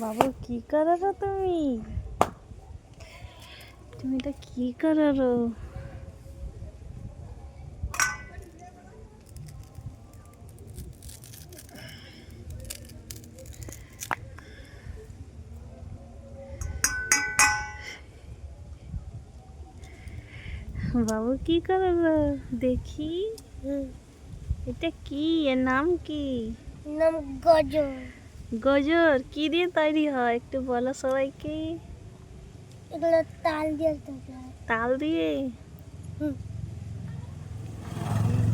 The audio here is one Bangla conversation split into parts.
বাবু কি করারো তুমি? তুমি এটা কি করারো? বাবু কি করারো দেখি? এটা কি? এর নাম কি? নাম গজর। গজর কি দিয়ে তৈরি হয় একটু বলো সবাইকে। এগুলো তাল দিয়ে তৈরি হয়। তাল দিয়ে?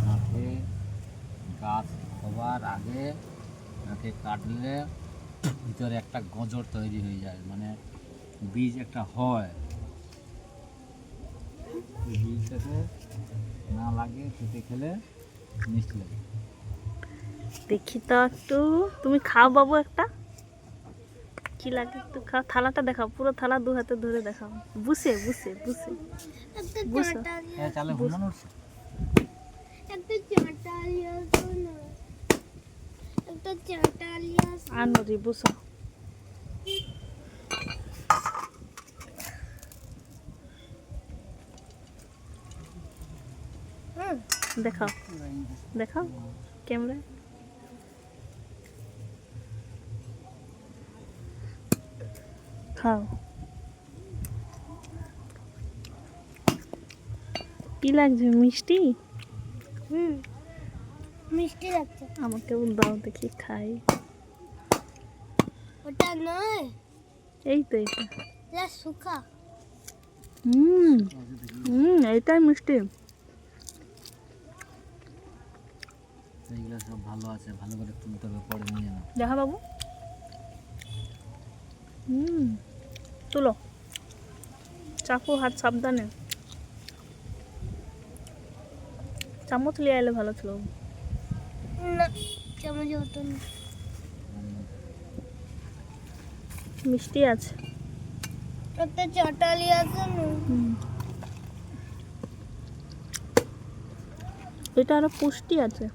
নাকে গাছ হবার আগে নাকে কাটলে ভিতরে একটা গজর তৈরি হয়ে যায়, মানে বীজ একটা হয়। এই বীজটাকে না লাগে খেতে খেলে মিষ্টি লাগে। দেখি তো একটু, তুমি খাও বাবু একটা। কি লাগে একটু খাও, থালাটা দেখাও, পুরো থালা দু হাতে ধরে দেখাও। বুসে বুসে বুসে একটা বুসো। চাটালিয়া, চালে ঘুমানো উঠছে। একটা চাটালিয়া শোনো, একটা চাটালিয়া আনো রে বুসো। দেখাও দেখাও ক্যামেরা। খাও। কি লাগছে? মিষ্টি? মিষ্টি লাগছে। আমাকেও দাও দেখি খাই। ওটা নয়, এই তো এটা। এটা শুকা। এইটাই মিষ্টি। এইগুলো সব ভালো আছে, ভালো করে তুলতে হবে, পরে নিয়ে নাও। দেখা বাবু। তুলো। চাকু হাত সাবধানে। চামচ নিয়ে এলে ভালো ছিল। না, চামচ হতো না। মিষ্টি আছে। একটা চাটালিয়া শোনো। এটা আরো পুষ্টি আছে।